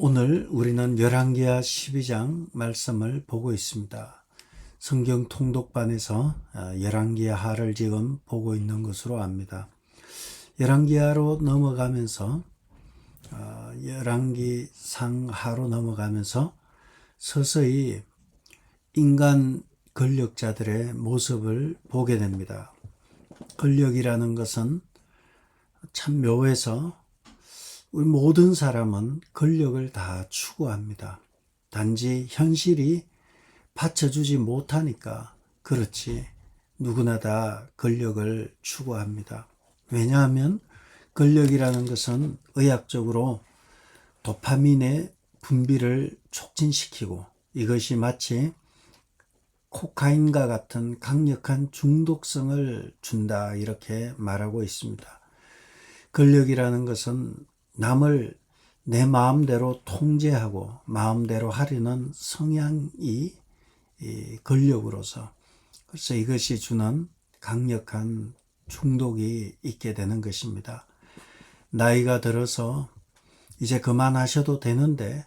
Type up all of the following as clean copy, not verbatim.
오늘 우리는 열왕기하 12장 말씀을 보고 있습니다. 성경 통독반에서 열왕기하를 지금 보고 있는 것으로 압니다. 열왕기하로 넘어가면서 열왕기상하로 넘어가면서 서서히 인간 권력자들의 모습을 보게 됩니다. 권력이라는 것은 참 묘해서 우리 모든 사람은 권력을 다 추구합니다. 단지 현실이 받쳐주지 못하니까 그렇지 누구나 다 권력을 추구합니다. 왜냐하면 권력이라는 것은 의학적으로 도파민의 분비를 촉진시키고 이것이 마치 코카인과 같은 강력한 중독성을 준다 이렇게 말하고 있습니다. 권력이라는 것은 남을 내 마음대로 통제하고 마음대로 하려는 성향이 권력으로서 그래서 이것이 주는 강력한 중독이 있게 되는 것입니다. 나이가 들어서 이제 그만하셔도 되는데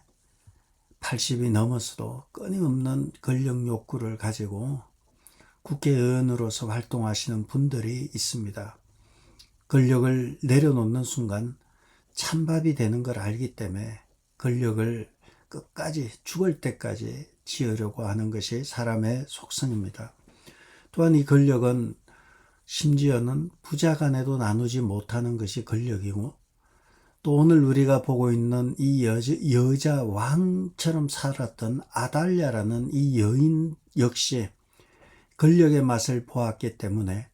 80이 넘어서도 끊임없는 권력 욕구를 가지고 국회의원으로서 활동하시는 분들이 있습니다. 권력을 내려놓는 순간 찬밥이 되는 걸 알기 때문에 권력을 끝까지 죽을 때까지 지으려고 하는 것이 사람의 속성입니다. 또한 이 권력은 심지어는 부자 간에도 나누지 못하는 것이 권력이고 또 오늘 우리가 보고 있는 이 여자 왕처럼 살았던 아달랴라는 이 여인 역시 권력의 맛을 보았기 때문에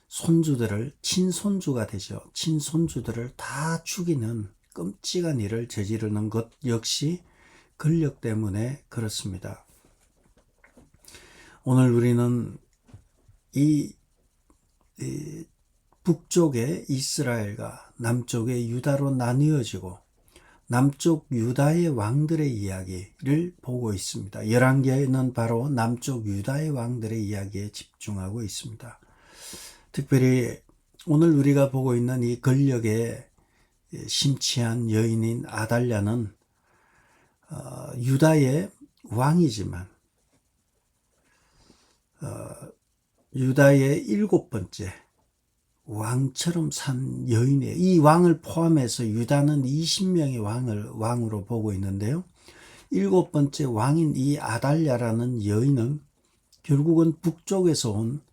손주들을 친손주가 되죠. 친손주들을 다 죽이는 끔찍한 일을 저지르는 것 역시 권력 때문에 그렇습니다. 오늘 우리는 이 북쪽의 이스라엘과 남쪽의 유다로 나뉘어지고 남쪽 유다의 왕들의 이야기를 보고 있습니다. 열왕기는 바로 남쪽 유다의 왕들의 이야기에 집중하고 있습니다. 특별히 오늘 우리가 보고 있는 이 권력에 심취한 여인인 아달랴는 유다의 왕이지만 유다의 7번째 왕처럼 산 여인이에요. 이 왕을 포함해서 유다는 20명의 왕으로 보고 있는데요. 7번째 왕인 이 아달랴라는 여인은 결국은 북쪽에서 온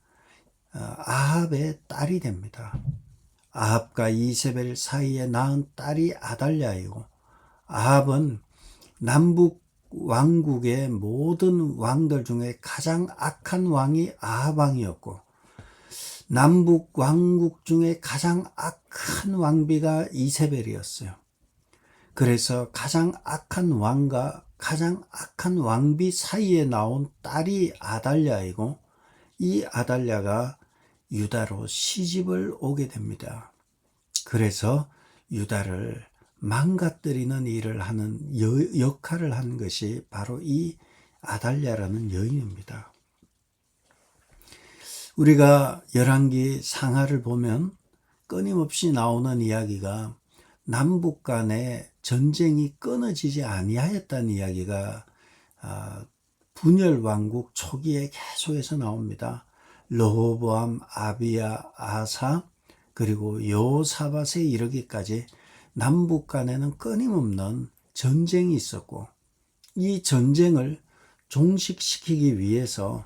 아합의 딸이 됩니다. 아합과 이세벨 사이에 낳은 딸이 아달랴이고 아합은 남북 왕국의 모든 왕들 중에 가장 악한 왕이 아합 왕이었고 남북 왕국 중에 가장 악한 왕비가 이세벨이었어요. 그래서 가장 악한 왕과 가장 악한 왕비 사이에 나온 딸이 아달랴이고 이 아달랴가 유다로 시집을 오게 됩니다. 그래서 유다를 망가뜨리는 일을 하는 역할을 한 것이 바로 이 아달랴라는 여인입니다. 우리가 열왕기 상하를 보면 끊임없이 나오는 이야기가 남북 간의 전쟁이 끊어지지 아니하였다는 이야기가 분열 왕국 초기에 계속해서 나옵니다. 르호보암, 아비야, 아사 그리고 여호사밧에 이르기까지 남북 간에는 끊임없는 전쟁이 있었고 이 전쟁을 종식시키기 위해서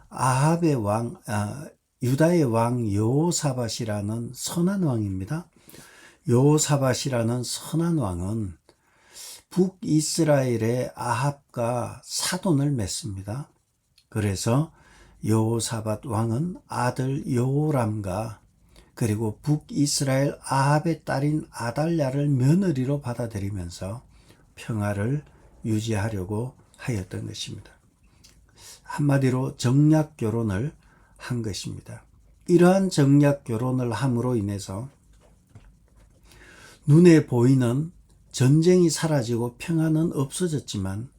아합의 왕, 유다의 왕 여호사밧이라는 선한 왕입니다. 여호사밧이라는 선한 왕은 북이스라엘의 아합과 사돈을 맺습니다. 그래서 여호사밧 왕은 아들 여호람과 그리고 북이스라엘 아합의 딸인 아달랴를 며느리로 받아들이면서 평화를 유지하려고 하였던 것입니다. 한마디로 정략 결혼을 한 것입니다. 이러한 정략 결혼을 함으로 인해서 눈에 보이는 전쟁이 사라지고 평화는 없어졌지만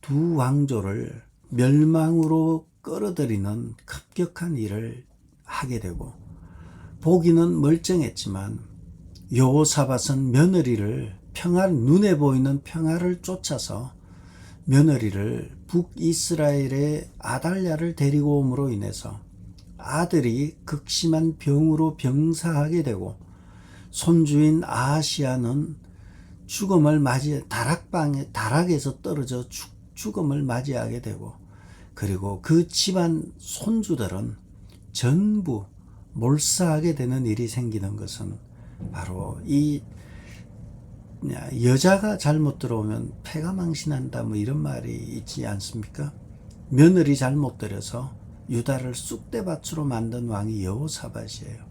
두 왕조를 멸망으로 끌어들이는 급격한 일을 하게 되고 보기는 멀쩡했지만 여호사밧은 며느리를 눈에 보이는 평화를 쫓아서 며느리를 북이스라엘의 아달랴를 데리고 옴으로 인해서 아들이 극심한 병으로 병사하게 되고 손주인 아하시아는 죽음을 다락에서 떨어져 죽음을 맞이하게 되고, 그리고 그 집안 손주들은 전부 몰사하게 되는 일이 생기는 것은 바로 이 여자가 잘못 들어오면 패가 망신한다 뭐 이런 말이 있지 않습니까? 며느리 잘못 들여서 유다를 쑥대밭으로 만든 왕이 여호사밧이에요.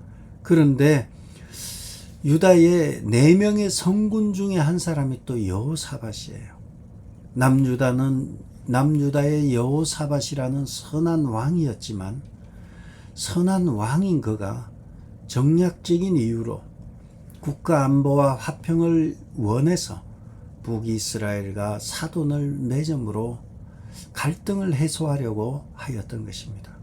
그런데 유다의 4명의 성군 중에 한 사람이 또 여호사밧이에요. 남유다의 여호사밧이라는 선한 왕이었지만, 선한 왕인 그가 정략적인 이유로 국가 안보와 화평을 원해서 북이스라엘과 사돈을 맺음으로 갈등을 해소하려고 하였던 것입니다.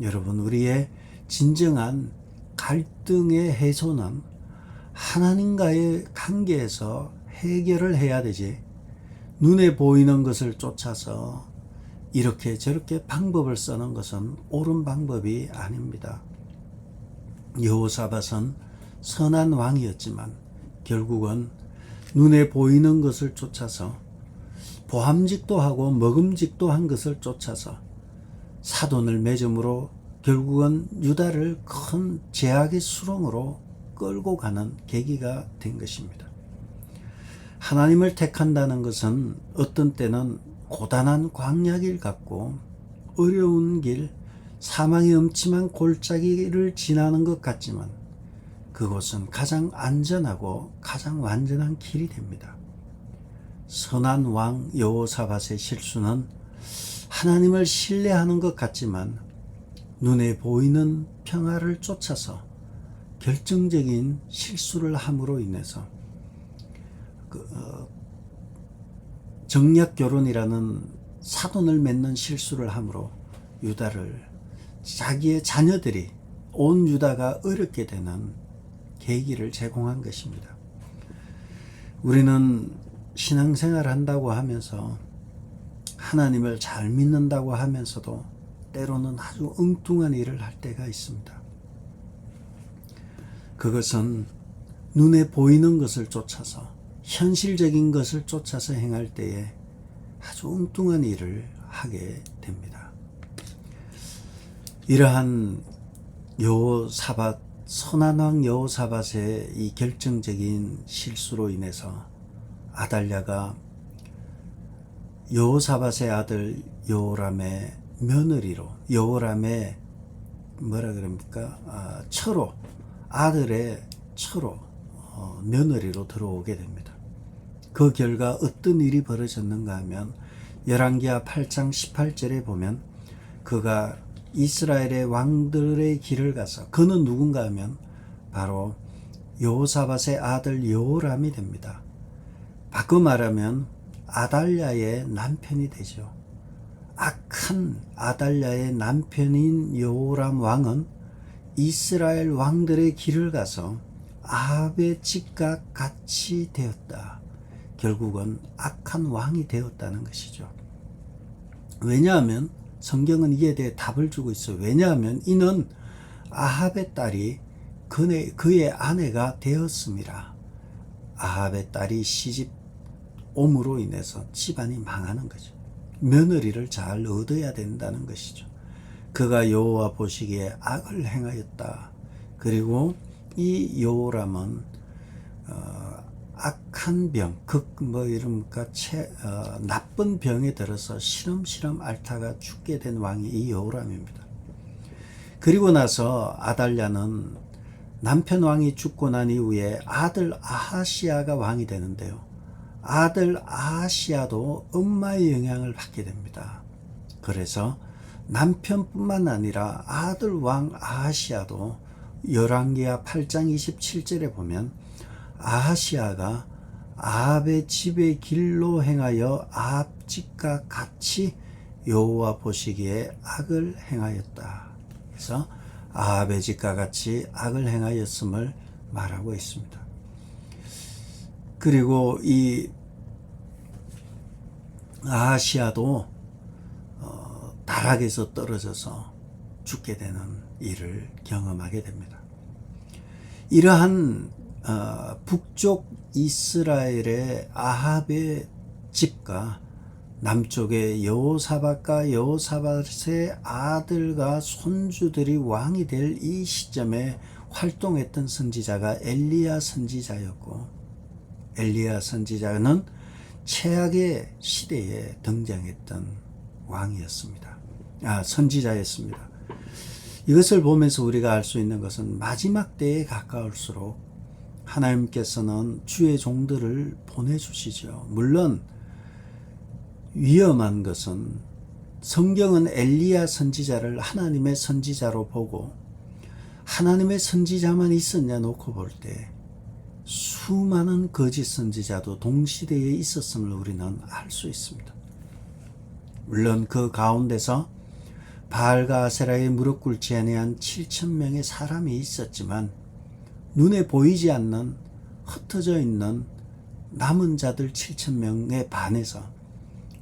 여러분, 우리의 진정한 갈등의 해소는 하나님과의 관계에서 해결을 해야 되지, 눈에 보이는 것을 쫓아서 이렇게 저렇게 방법을 쓰는 것은 옳은 방법이 아닙니다. 여호사밧은 선한 왕이었지만 결국은 눈에 보이는 것을 쫓아서 보함직도 하고 먹음직도 한 것을 쫓아서 사돈을 맺음으로 결국은 유다를 큰 제약의 수렁으로 끌고 가는 계기가 된 것입니다. 하나님을 택한다는 것은 어떤 때는 고단한 광야길 같고 어려운 길, 사망의 음침한 골짜기를 지나는 것 같지만 그곳은 가장 안전하고 가장 완전한 길이 됩니다. 선한 왕 여호사밧의 실수는 하나님을 신뢰하는 것 같지만 눈에 보이는 평화를 쫓아서 결정적인 실수를 함으로 인해서 정략결혼이라는 사돈을 맺는 실수를 함으로 유다를, 자기의 자녀들이, 온 유다가 어렵게 되는 계기를 제공한 것입니다. 우리는 신앙생활 한다고 하면서 하나님을 잘 믿는다고 하면서도 때로는 아주 엉뚱한 일을 할 때가 있습니다. 그것은 눈에 보이는 것을 쫓아서, 현실적인 것을 쫓아서 행할 때에 아주 엉뚱한 일을 하게 됩니다. 이러한 여호사밧, 선한 왕 여호사밧의 이 결정적인 실수로 인해서 아달랴가 여호사밧의 아들 여호람의 며느리로, 여호람의 처로, 아들의 처로 며느리로 들어오게 됩니다. 그 결과 어떤 일이 벌어졌는가 하면 열왕기하 8장 18절에 보면 그가 이스라엘의 왕들의 길을 가서, 그는 누군가 하면 바로 여호사밧의 아들 여호람이 됩니다. 바꿔 말하면 아달랴의 남편이 되죠. 악한 아달랴의 남편인 여호람 왕은 이스라엘 왕들의 길을 가서 아합의 집과 같이 되었다. 결국은 악한 왕이 되었다는 것이죠. 왜냐하면 성경은 이에 대해 답을 주고 있어요. 왜냐하면 이는 아합의 딸이 그의 아내가 되었습니다. 아합의 딸이 시집 옴으로 인해서 집안이 망하는 거죠. 며느리를 잘 얻어야 된다는 것이죠. 그가 여호와 보시기에 악을 행하였다. 그리고 이 여호람은 악한 병, 나쁜 병에 들어서 시름시름 앓다가 죽게 된 왕이 이 여호람입니다. 그리고 나서 아달랴는 남편 왕이 죽고 난 이후에 아들 아하시아가 왕이 되는데요. 아들 아하시아도 엄마의 영향을 받게 됩니다. 그래서 남편뿐만 아니라 아들 왕 아하시아도 열왕기하 8장 27절에 보면 아하시아가 아합의 집의 길로 행하여 아합 집과 같이 여호와 보시기에 악을 행하였다. 그래서 아합의 집과 같이 악을 행하였음을 말하고 있습니다. 그리고 이 아하시아도 다락에서 떨어져서 죽게 되는 일을 경험하게 됩니다. 이러한 북쪽 이스라엘의 아합의 집과 남쪽의 여호사밧과 여호사밧의 아들과 손주들이 왕이 될 이 시점에 활동했던 선지자가 엘리야 선지자였고, 엘리야 선지자는 최악의 시대에 등장했던 왕이었습니다. 선지자였습니다. 이것을 보면서 우리가 알 수 있는 것은 마지막 때에 가까울수록 하나님께서는 주의 종들을 보내주시죠. 물론 위험한 것은 성경은 엘리야 선지자를 하나님의 선지자로 보고 하나님의 선지자만 있었냐 놓고 볼 때 수많은 거짓 선지자도 동시대에 있었음을 우리는 알 수 있습니다. 물론 그 가운데서 바알과 아세라에 무릎 꿇지 아니한 7,000명의 사람이 있었지만 눈에 보이지 않는 흩어져 있는 남은 자들 7,000명에 반해서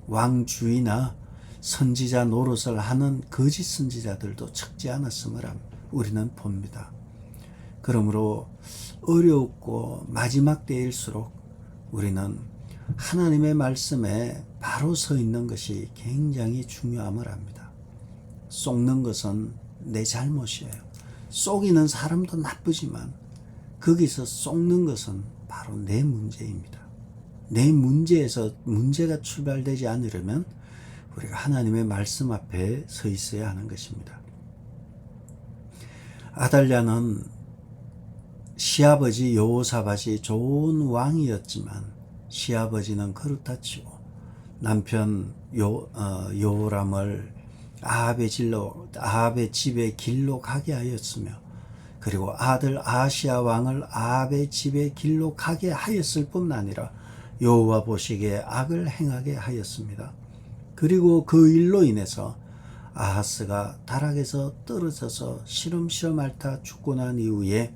왕주의나 선지자 노릇을 하는 거짓 선지자들도 적지 않았음을 우리는 봅니다. 그러므로 어렵고 마지막 때일수록 우리는 하나님의 말씀에 바로 서 있는 것이 굉장히 중요함을 압니다. 속는 것은 내 잘못이에요. 속이는 사람도 나쁘지만 거기서 속는 것은 바로 내 문제입니다. 내 문제에서 문제가 출발되지 않으려면 우리가 하나님의 말씀 앞에 서 있어야 하는 것입니다. 아달랴는 시아버지 여호사밧이 좋은 왕이었지만 시아버지는 그렇다치고 남편 여호람을 아합의 집에 길로 가게 하였으며 그리고 아들 아하시아 왕을 아합의 집에 길로 가게 하였을 뿐 아니라 여호와 보시기에 악을 행하게 하였습니다. 그리고 그 일로 인해서 아하스가 다락에서 떨어져서 시름시름 앓다 죽고 난 이후에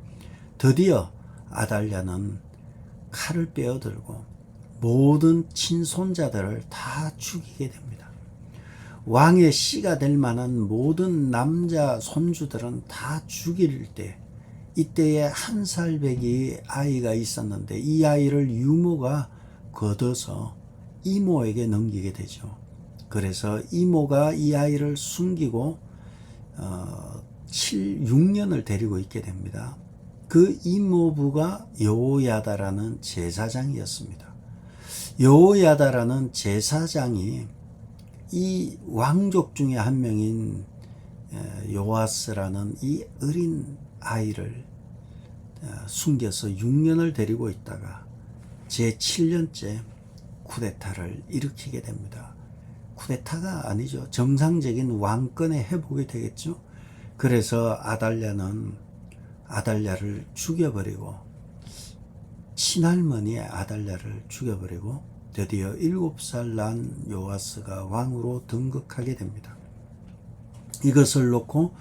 드디어 아달랴는 칼을 빼어들고 모든 친손자들을 다 죽이게 됩니다. 왕의 씨가 될 만한 모든 남자 손주들은 다 죽일 때, 이때에 한 살배기 아이가 있었는데 이 아이를 유모가 거둬서 이모에게 넘기게 되죠. 그래서 이모가 이 아이를 숨기고 6년을 데리고 있게 됩니다. 그 이모부가 여호야다라는 제사장이었습니다. 여호야다라는 제사장이 이 왕족 중에 한 명인 요아스라는 이 어린 아이를 숨겨서 6년을 데리고 있다가 제7년째 쿠데타를 일으키게 됩니다. 쿠데타가 아니죠. 정상적인 왕권의 회복이 되겠죠. 그래서 아달랴를 죽여버리고 친할머니의 아달랴를 죽여버리고 드디어 7살 난 요아스가 왕으로 등극하게 됩니다. 이것을 놓고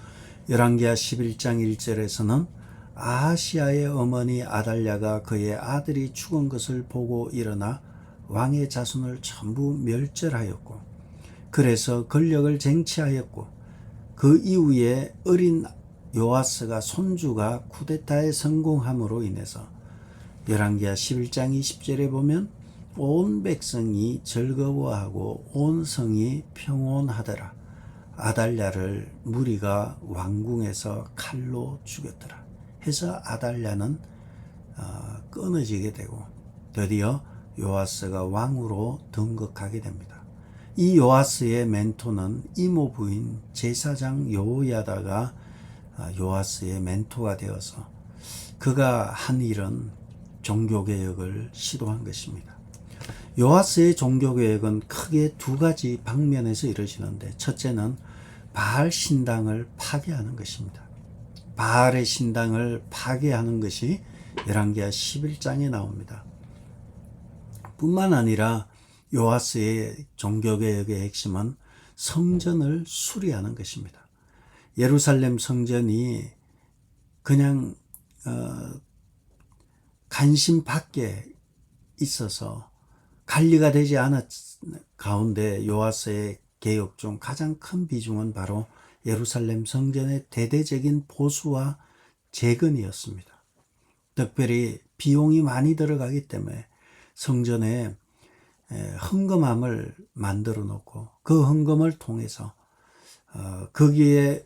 열왕기하 11장 1절에서는 아하시아의 어머니 아달랴가 그의 아들이 죽은 것을 보고 일어나 왕의 자손을 전부 멸절하였고 그래서 권력을 쟁취하였고 그 이후에 어린 요아스가 손주가 쿠데타에 성공함으로 인해서 열왕기하 11장 20절에 보면 온 백성이 즐거워하고 온 성이 평온하더라. 아달랴를 무리가 왕궁에서 칼로 죽였더라. 해서 아달랴는 끊어지게 되고 드디어 요아스가 왕으로 등극하게 됩니다. 이 요아스의 멘토는 이모 부인 제사장 여호야다가 요아스의 멘토가 되어서 그가 한 일은 종교개혁을 시도한 것입니다. 요아스의 종교개혁은 크게 두 가지 방면에서 이루어지는데 첫째는 바알 신당을 파괴하는 것입니다. 바알의 신당을 파괴하는 것이 열왕기하 11장에 나옵니다. 뿐만 아니라 요아스의 종교개혁의 핵심은 성전을 수리하는 것입니다. 예루살렘 성전이 그냥 간신 밖에 있어서 관리가 되지 않았 가운데 요아스의 개혁 중 가장 큰 비중은 바로 예루살렘 성전의 대대적인 보수와 재건이었습니다. 특별히 비용이 많이 들어가기 때문에 성전에 헌금함을 만들어 놓고 그 헌금을 통해서 거기에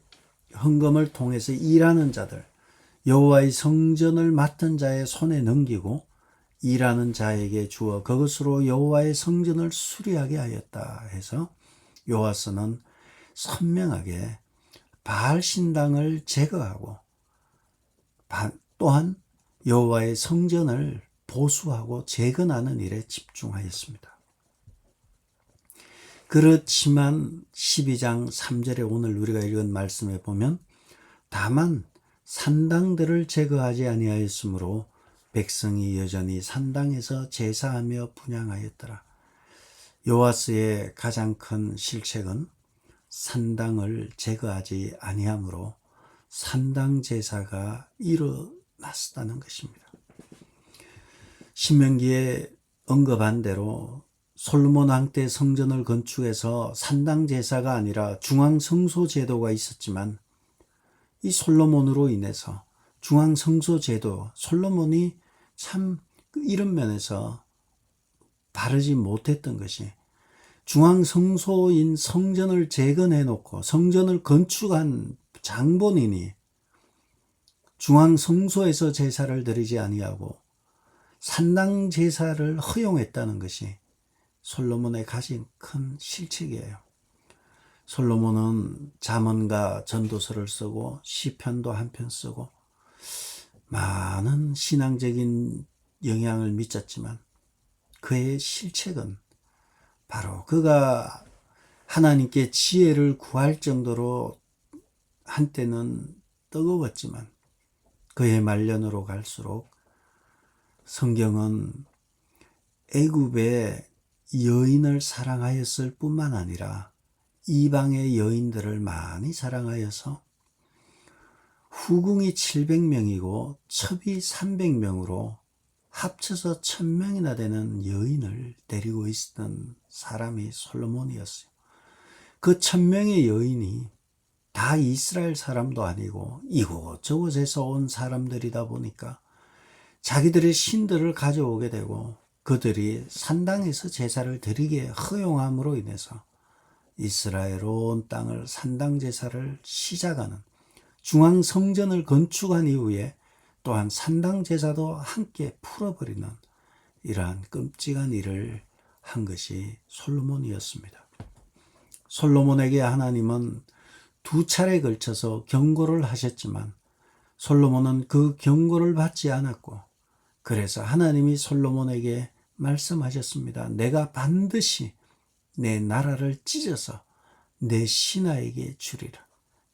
헌금을 통해서 일하는 자들, 여호와의 성전을 맡은 자의 손에 넘기고 일하는 자에게 주어 그것으로 여호와의 성전을 수리하게 하였다 해서 요아스는 선명하게 바알 신당을 제거하고 또한 여호와의 성전을 보수하고 재건하는 일에 집중하였습니다. 그렇지만 12장 3절에 오늘 우리가 읽은 말씀에 보면 다만 산당들을 제거하지 아니하였으므로 백성이 여전히 산당에서 제사하며 분향하였더라. 요아스의 가장 큰 실책은 산당을 제거하지 아니하므로 산당 제사가 일어났다는 것입니다. 신명기에 언급한 대로 솔로몬 왕 때 성전을 건축해서 산당 제사가 아니라 중앙 성소 제도가 있었지만 이 솔로몬으로 인해서 중앙 성소 제도, 솔로몬이 참 이런 면에서 바르지 못했던 것이 중앙 성소인 성전을 재건해 놓고 성전을 건축한 장본인이 중앙 성소에서 제사를 드리지 아니하고 산당 제사를 허용했다는 것이 솔로몬의 가장 큰 실책이에요. 솔로몬은 잠언과 전도서를 쓰고 시편도 한 편 쓰고 많은 신앙적인 영향을 미쳤지만 그의 실책은 바로 그가 하나님께 지혜를 구할 정도로 한때는 뜨거웠지만 그의 말년으로 갈수록 성경은 애굽의 여인을 사랑하였을 뿐만 아니라 이방의 여인들을 많이 사랑하여서 후궁이 700명이고 첩이 300명으로 합쳐서 1000명이나 되는 여인을 데리고 있었던 사람이 솔로몬이었어요. 그 1000명의 여인이 다 이스라엘 사람도 아니고 이곳저곳에서 온 사람들이다 보니까 자기들의 신들을 가져오게 되고 그들이 산당에서 제사를 드리게 허용함으로 인해서 이스라엘 온 땅을 산당 제사를 시작하는 중앙 성전을 건축한 이후에 또한 산당 제사도 함께 풀어버리는 이러한 끔찍한 일을 한 것이 솔로몬이었습니다. 솔로몬에게 하나님은 2차례 걸쳐서 경고를 하셨지만 솔로몬은 그 경고를 받지 않았고 그래서 하나님이 솔로몬에게 말씀하셨습니다. 내가 반드시 내 나라를 찢어서 내 신하에게 주리라.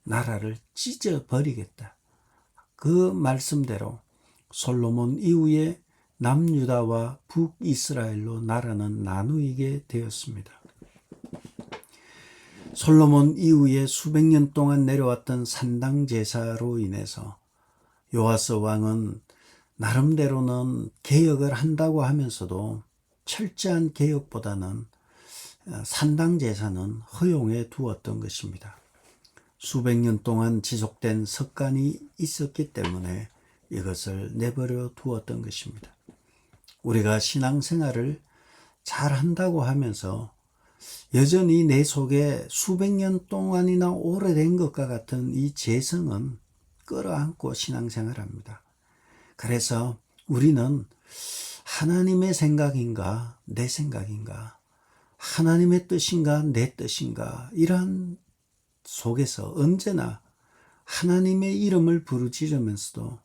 나라를 찢어버리겠다. 그 말씀대로 솔로몬 이후에 남유다와 북이스라엘로 나라는 나누이게 되었습니다. 솔로몬 이후에 수백 년 동안 내려왔던 산당 제사로 인해서 요아스 왕은 나름대로는 개혁을 한다고 하면서도 철저한 개혁보다는 산당 제사는 허용해 두었던 것입니다. 수백 년 동안 지속된 습관이 있었기 때문에 이것을 내버려 두었던 것입니다. 우리가 신앙생활을 잘 한다고 하면서 여전히 내 속에 수백 년 동안이나 오래된 것과 같은 이 재성은 끌어안고 신앙생활합니다. 그래서 우리는 하나님의 생각인가 내 생각인가 하나님의 뜻인가 내 뜻인가 이러한 속에서 언제나 하나님의 이름을 부르짖으면서도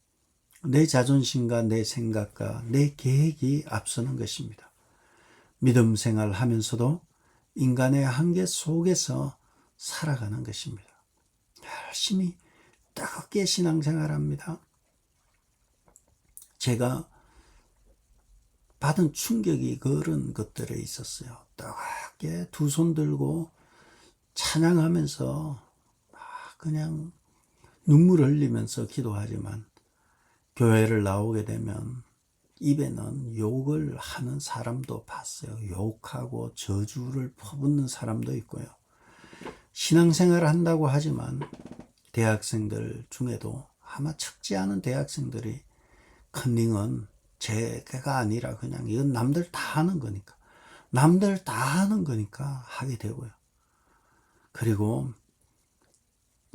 내 자존심과 내 생각과 내 계획이 앞서는 것입니다. 믿음 생활하면서도 인간의 한계 속에서 살아가는 것입니다. 열심히 뜨겁게 신앙생활합니다. 제가 받은 충격이 그런 것들에 있었어요. 뜨겁게 두 손 들고 찬양하면서 그냥 눈물 흘리면서 기도하지만 교회를 나오게 되면 입에는 욕을 하는 사람도 봤어요. 욕하고 저주를 퍼붓는 사람도 있고요. 신앙생활을 한다고 하지만 대학생들 중에도 아마 적지 않은 대학생들이 컨닝은 제가 아니라 그냥 이건 남들 다 하는 거니까 남들 다 하는 거니까 하게 되고요. 그리고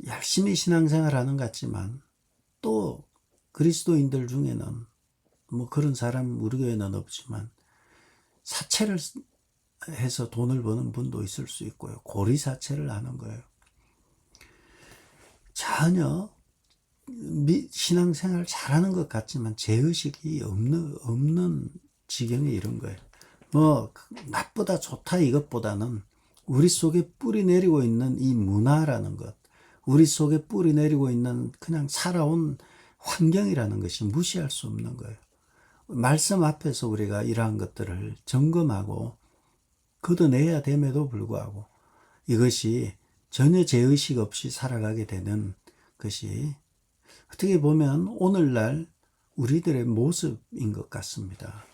열심히 신앙생활 하는 것 같지만 또 그리스도인들 중에는 뭐 그런 사람 우리 교회는 없지만 사채를 해서 돈을 버는 분도 있을 수 있고요. 고리사채를 하는 거예요. 전혀 신앙생활 잘하는 것 같지만 죄의식이 없는 지경에 이른 거예요. 뭐 나쁘다 좋다 이것보다는 우리 속에 뿌리 내리고 있는 이 문화라는 것, 우리 속에 뿌리 내리고 있는 그냥 살아온 환경이라는 것이 무시할 수 없는 거예요. 말씀 앞에서 우리가 이러한 것들을 점검하고 걷어내야 됨에도 불구하고 이것이 전혀 죄의식 없이 살아가게 되는 것이 어떻게 보면 오늘날 우리들의 모습인 것 같습니다.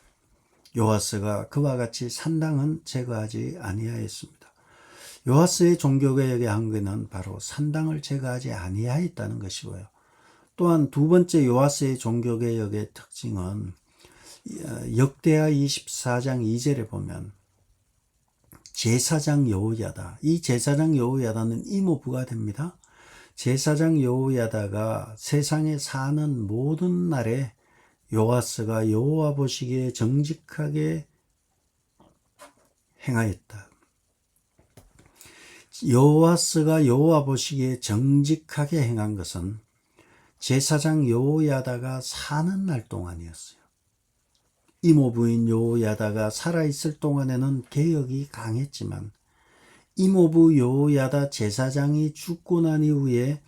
요아스가 그와 같이 산당은 제거하지 아니하였습니다. 요아스의 종교개혁의 한계는 바로 산당을 제거하지 아니하였다는 것이고요. 또한 두 번째 요아스의 종교개혁의 특징은 역대하 24장 2절에 보면 제사장 여호야다. 이 제사장 여호야다는 이모부가 됩니다. 제사장 여호야다가 세상에 사는 모든 날에 요아스가 여호와 보시기에 정직하게 행하였다. 요아스가 여호와 보시기에 정직하게 행한 것은 제사장 여호야다가 사는 날 동안이었어요. 이모부인 여호야다가 살아있을 동안에는 개혁이 강했지만 이모부 여호야다 제사장이 죽고 난 이후에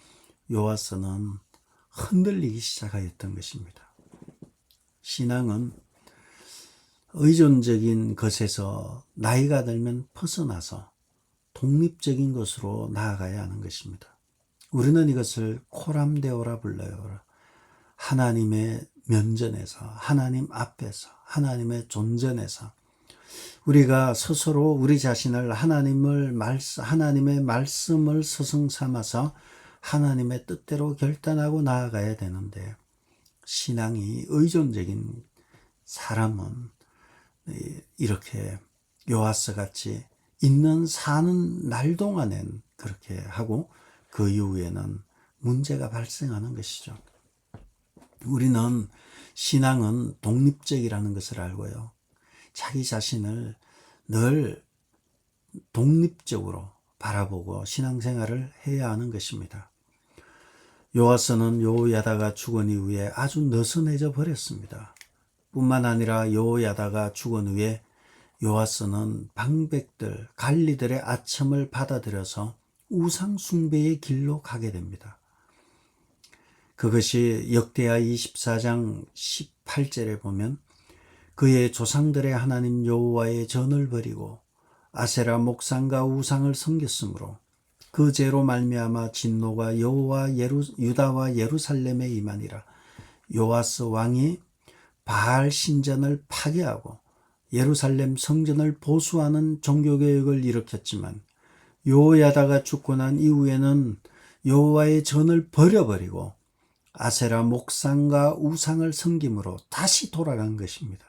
요아스는 흔들리기 시작하였던 것입니다. 신앙은 의존적인 것에서 나이가 들면 벗어나서 독립적인 것으로 나아가야 하는 것입니다. 우리는 이것을 코람데오라 불러요. 하나님의 면전에서, 하나님 앞에서, 하나님의 존전에서 우리가 스스로 우리 자신을 하나님의 말씀을 스승 삼아서 하나님의 뜻대로 결단하고 나아가야 되는데 신앙이 의존적인 사람은 이렇게 요아스 같이 있는 사는 날 동안엔 그렇게 하고 그 이후에는 문제가 발생하는 것이죠. 우리는 신앙은 독립적이라는 것을 알고요. 자기 자신을 늘 독립적으로 바라보고 신앙생활을 해야 하는 것입니다. 요아스는 여호야다가 죽은 이후에 아주 느슨해져 버렸습니다. 뿐만 아니라 여호야다가 죽은 후에 요아스는 방백들, 관리들의 아첨을 받아들여서 우상 숭배의 길로 가게 됩니다. 그것이 역대하 24장 18절에 보면 그의 조상들의 하나님 여호와의 전을 버리고 아세라 목상과 우상을 섬겼으므로 그 죄로 말미암아 진노가 유다와 예루살렘에 임하니라. 요아스 왕이 바알 신전을 파괴하고 예루살렘 성전을 보수하는 종교개혁을 일으켰지만 여호야다가 죽고 난 이후에는 여호와의 전을 버려버리고 아세라 목상과 우상을 섬김으로 다시 돌아간 것입니다.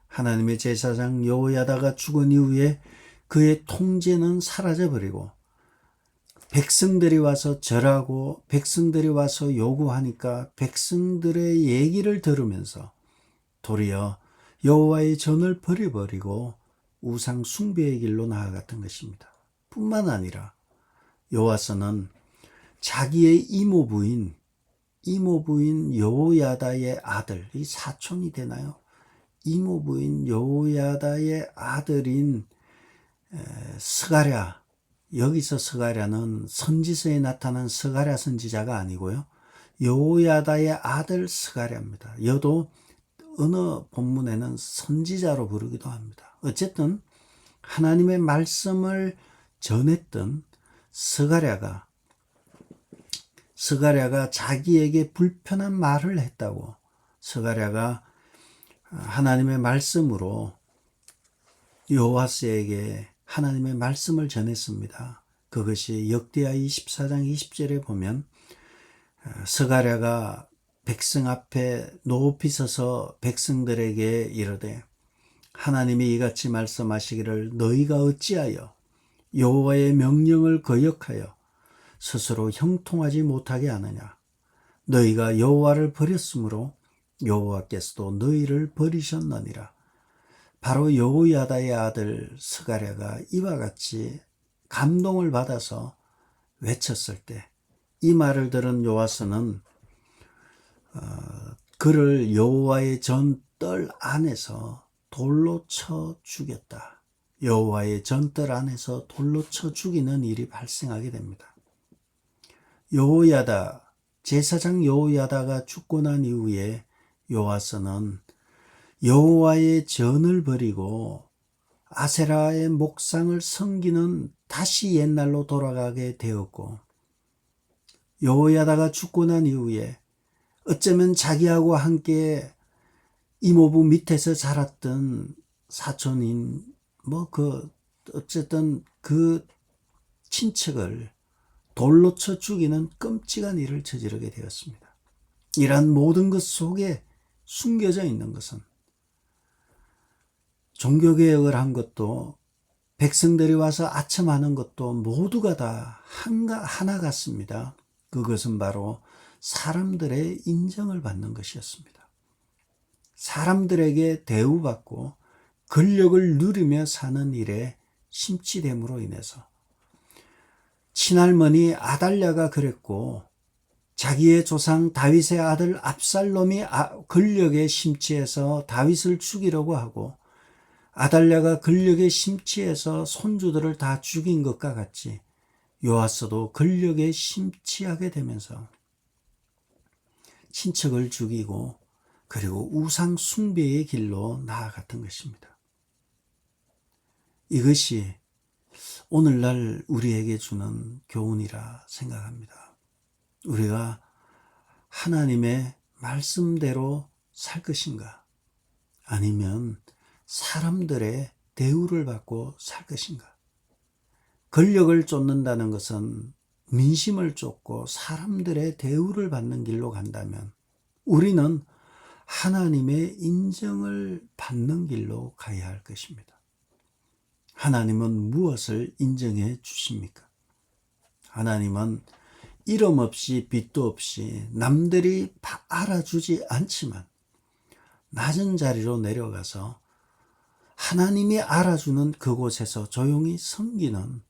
하나님의 제사장 여호야다가 죽은 이후에 그의 통제는 사라져버리고 백성들이 와서 절하고 백성들이 와서 요구하니까 백성들의 얘기를 들으면서 도리어 여호와의 전을 버려버리고 우상 숭배의 길로 나아갔던 것입니다. 뿐만 아니라 요아스는 자기의 이모부인 여호야다의 아들, 이 사촌이 되나요? 이모부인 여호야다의 아들인 스가랴, 여기서 스가랴는 선지서에 나타난 스가랴 선지자가 아니고요. 여호야다의 아들 스가랴입니다. 여도 어느 본문에는 선지자로 부르기도 합니다. 어쨌든 하나님의 말씀을 전했던 스가랴가 자기에게 불편한 말을 했다고 스가랴가 하나님의 말씀으로 여호와스에게 하나님의 말씀을 전했습니다. 그것이 역대하 24장 20절에 보면 스가랴가 백성 앞에 높이 서서 백성들에게 이르되 하나님이 이같이 말씀하시기를 너희가 어찌하여 여호와의 명령을 거역하여 스스로 형통하지 못하게 하느냐. 너희가 여호와를 버렸으므로 여호와께서도 너희를 버리셨느니라. 바로 여호야다의 아들 스가랴가 이와 같이 감동을 받아서 외쳤을 때 이 말을 들은 요아스는 그를 여호와의 전뜰 안에서 돌로 쳐 죽였다. 여호와의 전뜰 안에서 돌로 쳐 죽이는 일이 발생하게 됩니다. 여호야다, 제사장 여호야다가 죽고 난 이후에 요아스는 여호와의 전을 버리고 아세라의 목상을 섬기는 다시 옛날로 돌아가게 되었고, 여호야다가 죽고 난 이후에 어쩌면 자기하고 함께 이모부 밑에서 자랐던 사촌인 어쨌든 그 친척을 돌로 쳐 죽이는 끔찍한 일을 저지르게 되었습니다. 이러한 모든 것 속에 숨겨져 있는 것은 종교개혁을 한 것도 백성들이 와서 아첨하는 것도 모두가 다 하나 같습니다. 그것은 바로 사람들의 인정을 받는 것이었습니다. 사람들에게 대우받고 권력을 누리며 사는 일에 심취됨으로 인해서 친할머니 아달랴가 그랬고 자기의 조상 다윗의 아들 압살롬이 권력에 심취해서 다윗을 죽이려고 하고 아달랴가 권력에 심취해서 손주들을 다 죽인 것과 같이 요아스도 권력에 심취하게 되면서 친척을 죽이고 그리고 우상 숭배의 길로 나아갔던 것입니다. 이것이 오늘날 우리에게 주는 교훈이라 생각합니다. 우리가 하나님의 말씀대로 살 것인가? 아니면 사람들의 대우를 받고 살 것인가? 권력을 쫓는다는 것은 민심을 쫓고 사람들의 대우를 받는 길로 간다면 우리는 하나님의 인정을 받는 길로 가야 할 것입니다. 하나님은 무엇을 인정해 주십니까? 하나님은 이름 없이 빛도 없이 남들이 알아주지 않지만 낮은 자리로 내려가서 하나님이 알아주는 그곳에서 조용히 섬기는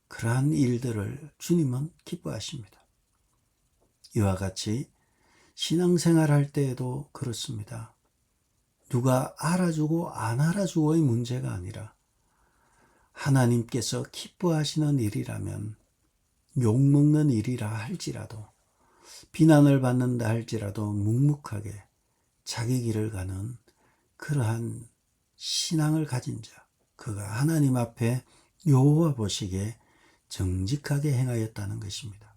그러한 일들을 주님은 기뻐하십니다. 이와 같이 신앙생활 할 때에도 그렇습니다. 누가 알아주고 안 알아주고의 문제가 아니라 하나님께서 기뻐하시는 일이라면 욕먹는 일이라 할지라도 비난을 받는다 할지라도 묵묵하게 자기 길을 가는 그러한 신앙을 가진 자, 그가 하나님 앞에 여호와 보시기에 정직하게 행하였다는 것입니다.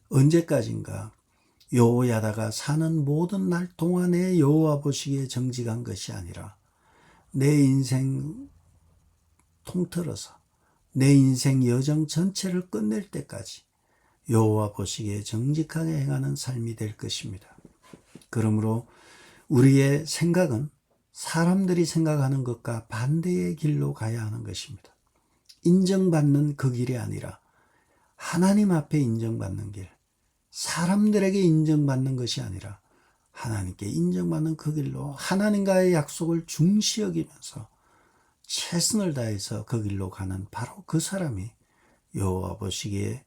언제까지인가 여호야다가 사는 모든 날 동안에 여호와 보시기에 정직한 것이 아니라 내 인생 통틀어서 내 인생 여정 전체를 끝낼 때까지 여호와 보시기에 정직하게 행하는 삶이 될 것입니다. 그러므로 우리의 생각은 사람들이 생각하는 것과 반대의 길로 가야 하는 것입니다. 인정받는 그 길이 아니라 하나님 앞에 인정받는 길, 사람들에게 인정받는 것이 아니라 하나님께 인정받는 그 길로 하나님과의 약속을 중시 여기면서 최선을 다해서 그 길로 가는 바로 그 사람이 여호와 보시기에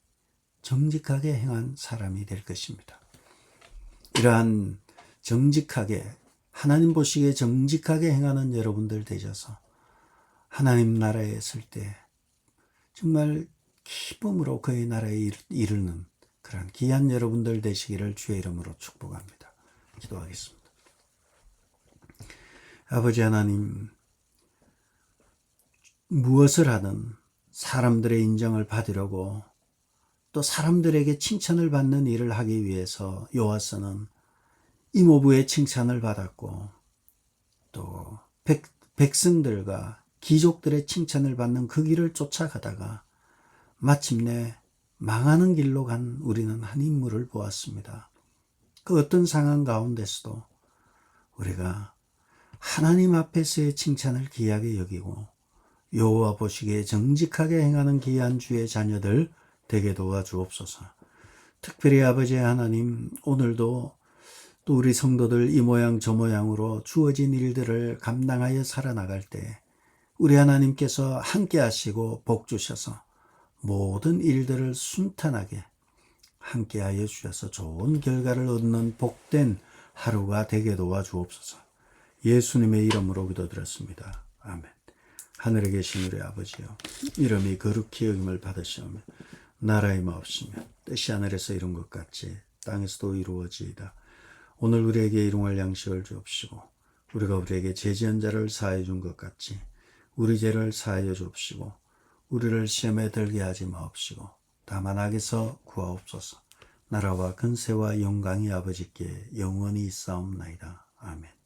정직하게 행한 사람이 될 것입니다. 이러한 정직하게 하나님 보시기에 정직하게 행하는 여러분들 되셔서 하나님 나라에 있을 때 정말 기쁨으로 그의 나라에 이르는 그런 귀한 여러분들 되시기를 주의 이름으로 축복합니다. 기도하겠습니다. 아버지 하나님, 무엇을 하든 사람들의 인정을 받으려고 또 사람들에게 칭찬을 받는 일을 하기 위해서 요아스는 이모부의 칭찬을 받았고 또 백성들과 귀족들의 칭찬을 받는 그 길을 쫓아가다가 마침내 망하는 길로 간 우리는 한 인물을 보았습니다. 그 어떤 상황 가운데서도 우리가 하나님 앞에서의 칭찬을 귀하게 여기고 여호와 보시기에 정직하게 행하는 귀한 주의 자녀들 되게 도와주옵소서. 특별히 아버지 하나님, 오늘도 또 우리 성도들 이 모양 저 모양으로 주어진 일들을 감당하여 살아나갈 때 우리 하나님께서 함께 하시고 복 주셔서 모든 일들을 순탄하게 함께하여 주셔서 좋은 결과를 얻는 복된 하루가 되게 도와주옵소서. 예수님의 이름으로 기도드렸습니다. 아멘. 하늘에 계신 우리 아버지여, 이름이 거룩히 여김을 받으시오며 나라의 마옵시며 뜻이 하늘에서 이룬 것 같이 땅에서도 이루어지이다. 오늘 우리에게 일용할 양식을 주옵시고 우리가 우리에게 죄지은 자를 사하여 준 것 같이 우리 죄를 사하여 주옵시고 우리를 시험에 들게 하지 마옵시고 다만 악에서 구하옵소서. 나라와 근세와 영광이 아버지께 영원히 있사옵나이다. 아멘.